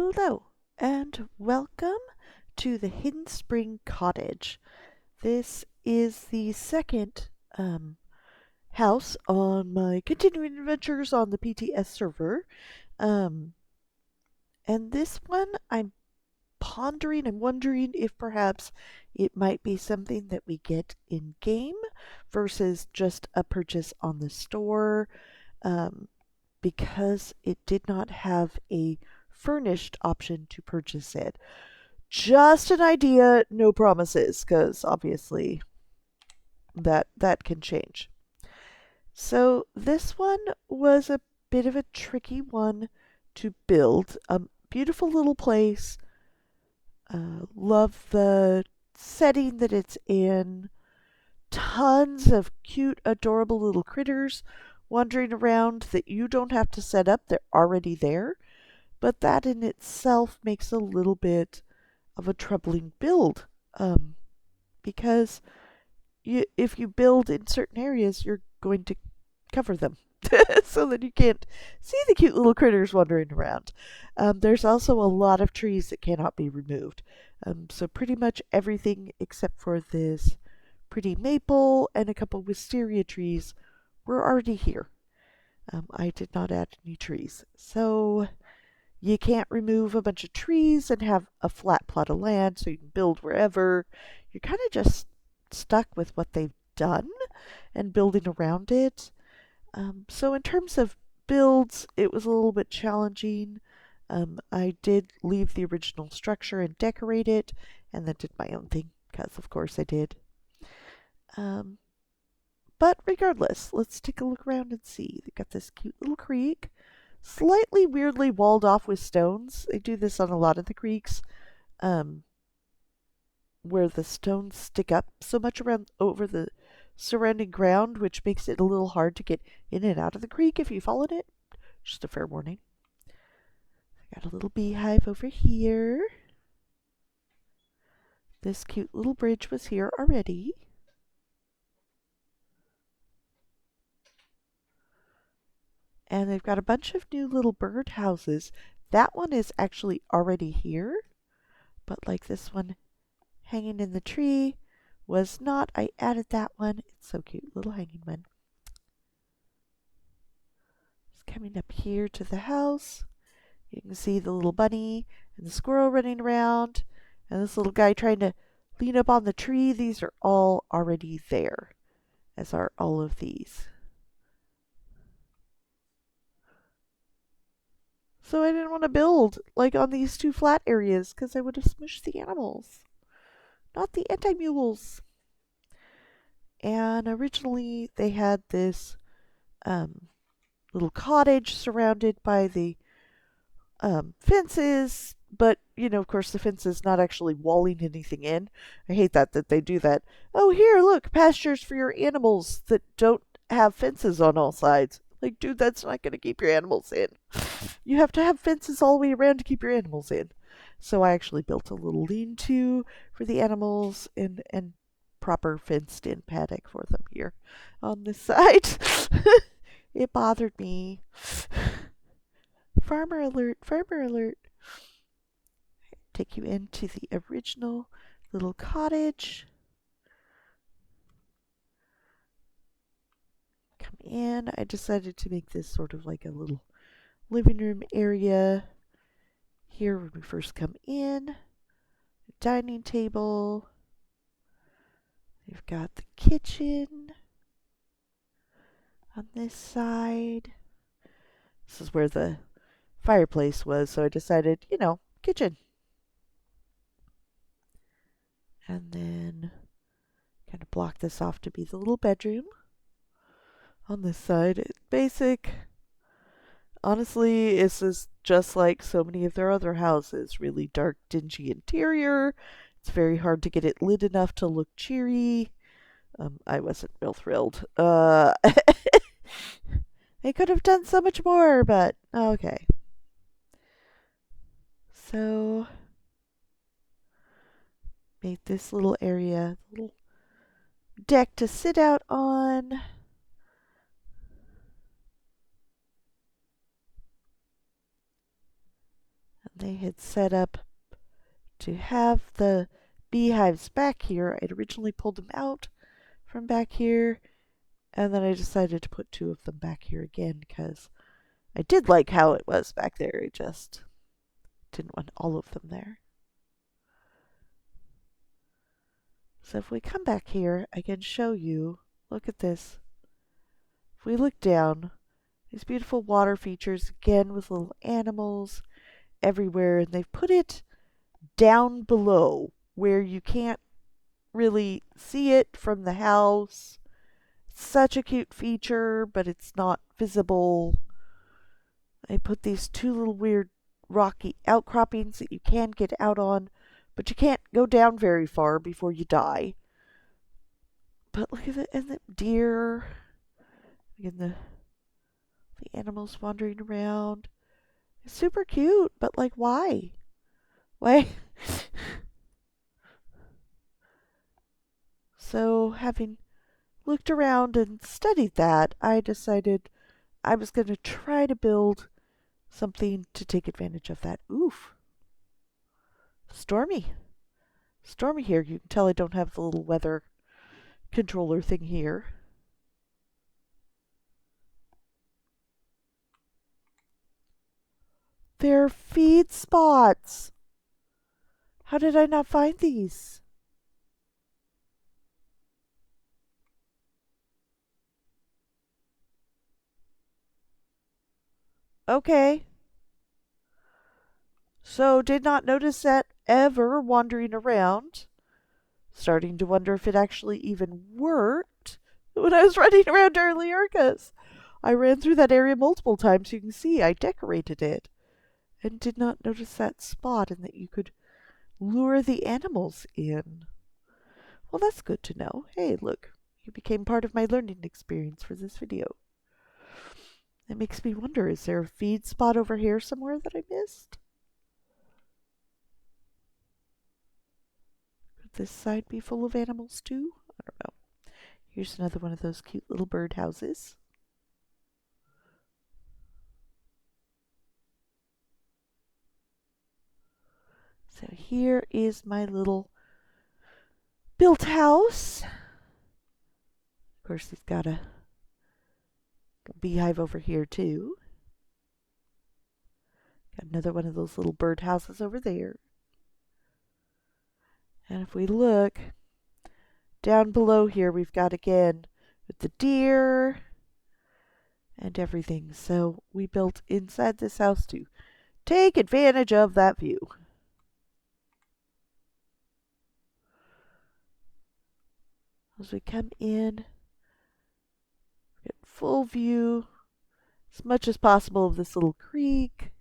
Hello, and welcome to the Hidden Spring Cottage. This is the second house on my continuing adventures on the PTS server. Um, and this one I'm wondering if perhaps it might be something that we get in game versus just a purchase on the store. Because it did not have a furnished option to purchase it. Just an idea, no promises, because obviously that can change. So this one was a bit of a tricky one to build. A beautiful little place. Love the setting that it's in. Tons of cute, adorable little critters wandering around that you don't have to set up. They're already there. But that in itself makes a little bit of a troubling build, because if you build in certain areas, you're going to cover them so that you can't see the cute little critters wandering around. There's also a lot of trees that cannot be removed. So pretty much everything except for this pretty maple and a couple wisteria trees were already here. I did not add any trees. So you can't remove a bunch of trees and have a flat plot of land so you can build wherever. You're kind of just stuck with what they've done and building around it. So in terms of builds, it was a little bit challenging. I did leave the original structure and decorate it, and then did my own thing, because of course I did. But regardless, let's take a look around and see. They've got this cute little creek, slightly weirdly walled off with stones. They do this on a lot of the creeks, where the stones stick up so much around over the surrounding ground, which makes it a little hard to get in and out of the creek if you fall in it. Just a fair warning. I got a little beehive over here. This cute little bridge was here already. And they've got a bunch of new little bird houses. That one is actually already here, but like this one hanging in the tree was not. I added that one. It's so cute, little hanging one. Just coming up here to the house. You can see the little bunny and the squirrel running around, and this little guy trying to lean up on the tree. These are all already there, as are all of these. So I didn't want to build like on these two flat areas because I would have smushed the animals, not the anti-mules. And originally they had this little cottage surrounded by the fences, but of course the fence is not actually walling anything in. I hate that they do that. Oh, here, look, pastures for your animals that don't have fences on all sides. Like, dude, that's not going to keep your animals in. You have to have fences all the way around to keep your animals in. So I actually built a little lean-to for the animals and proper fenced-in paddock for them here on this side. It bothered me. Farmer alert, farmer alert. Take you into the original little cottage. Come in. I decided to make this sort of like a little living room area here when we first come in. Dining table. We've got the kitchen on this side. This is where the fireplace was, so I decided, kitchen. And then kind of block this off to be the little bedroom. On this side, it's basic. Honestly, this is just like so many of their other houses. Really dark, dingy interior. It's very hard to get it lit enough to look cheery. I wasn't real thrilled. They could have done so much more, but okay. So, made this little area, little deck to sit out on. And They had set up to have the beehives back here. I'd originally pulled them out from back here, and then I decided to put 2 of them back here again because I did like how it was back there. I just didn't want all of them there. So if we come back here, I can show you, look at this. If we look down, these beautiful water features again with little animals everywhere, and they've put it down below where you can't really see it from the house. Such a cute feature, but it's not visible. I put these 2 little weird rocky outcroppings that you can get out on, but you can't go down very far before you die. But look at it, and the deer, and the animals wandering around. It's super cute, but like, why? Why? So, having looked around and studied that, I decided I was going to try to build something to take advantage of that. Oof. Stormy. Stormy here. You can tell I don't have the little weather controller thing here. They're feed spots. How did I not find these? Okay. So, did not notice that ever wandering around. Starting to wonder if it actually even worked when I was running around earlier, because I ran through that area multiple times. You can see I decorated it and did not notice that spot and that you could lure the animals in. Well, that's good to know. Hey, look, you became part of my learning experience for this video. It makes me wonder, is there a feed spot over here somewhere that I missed? Could this side be full of animals too? I don't know. Here's another one of those cute little bird houses. So here is my little built house. Of course, he's got a beehive over here too. Got another one of those little bird houses over there. And if we look down below here, we've got again with the deer and everything. So we built inside this house to take advantage of that view. As we come in, get full view as much as possible of this little creek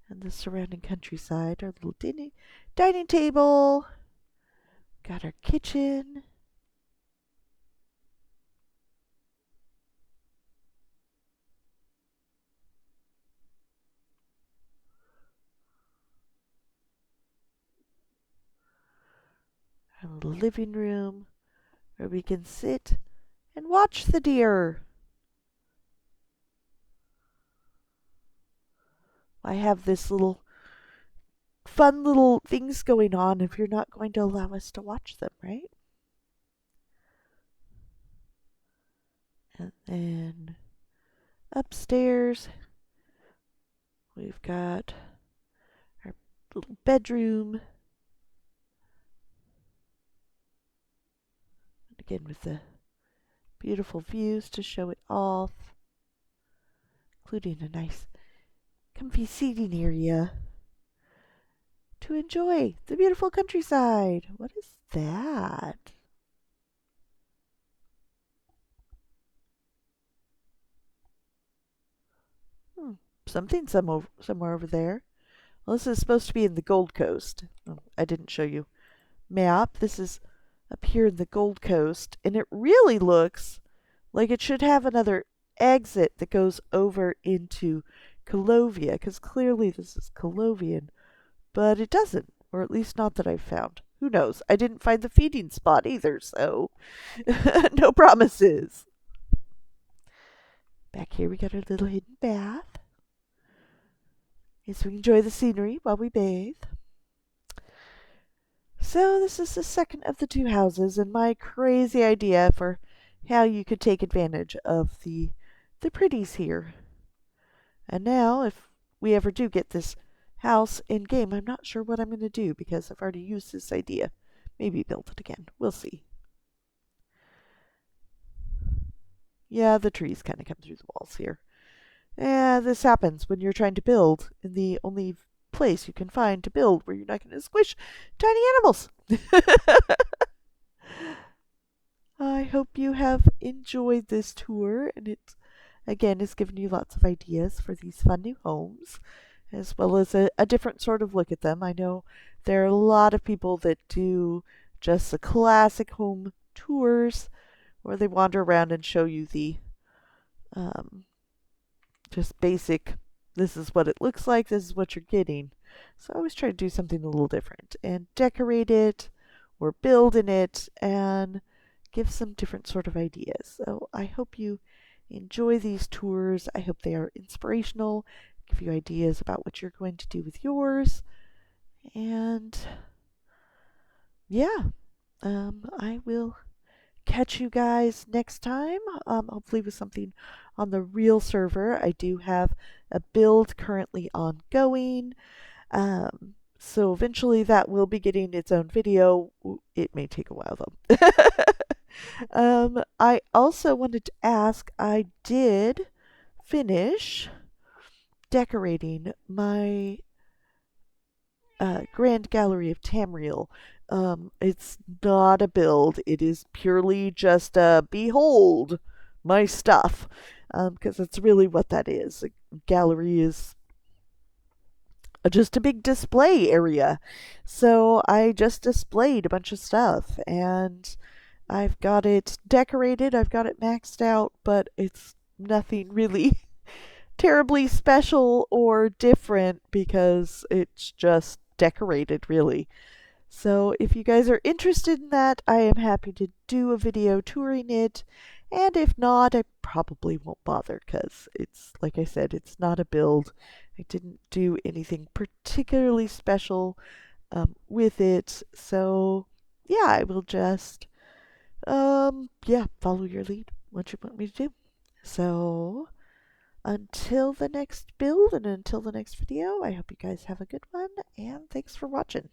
and the surrounding countryside. Our little dining table. Got our kitchen. Our little living room where we can sit and watch the deer. I have this little fun little things going on if you're not going to allow us to watch them, right? And then upstairs, we've got our little bedroom. Again, with the beautiful views to show it off, including a nice comfy seating area to enjoy the beautiful countryside. What is that? Something somewhere over there. Well, this is supposed to be in the Gold Coast. Oh, I didn't show you map. This is up here in the Gold Coast, and it really looks like it should have another exit that goes over into Calovia, because clearly this is Calovian, but it doesn't, or at least not that I've found. Who knows? I didn't find the feeding spot either, so no promises. Back here we got our little hidden bath. as we enjoy the scenery while we bathe. So this is the second of the two houses, and my crazy idea for how you could take advantage of the pretties here. And now, if we ever do get this house in game, I'm not sure what I'm going to do because I've already used this idea. Maybe build it again. We'll see. Yeah, the trees kind of come through the walls here. Yeah, this happens when you're trying to build in the only place you can find to build where you're not going to squish tiny animals. I hope you have enjoyed this tour, and it again has given you lots of ideas for these fun new homes, as well as a different sort of look at them. I know there are a lot of people that do just the classic home tours where they wander around and show you the um, just basic, this is what it looks like, this is what you're getting. So I always try to do something a little different and decorate it or build in it and give some different sort of ideas. So I hope you enjoy these tours. I hope they are inspirational, give you ideas about what you're going to do with yours. And yeah, I will catch you guys next time, hopefully with something on the real server. I do have a build currently ongoing, so eventually that will be getting its own video. It may take a while though. I also wanted to ask, I did finish decorating my Grand Gallery of Tamriel. It's not a build, it is purely just a behold my stuff, because that's really what that is. A gallery is just a big display area. So I just displayed a bunch of stuff, and I've got it decorated, I've got it maxed out, but it's nothing really terribly special or different because it's just decorated, really. So if you guys are interested in that, I am happy to do a video touring it. And if not, I probably won't bother because it's, like I said, it's not a build. I didn't do anything particularly special with it. So yeah, I will just, yeah, follow your lead, what you want me to do. So until the next build and until the next video, I hope you guys have a good one, and thanks for watching.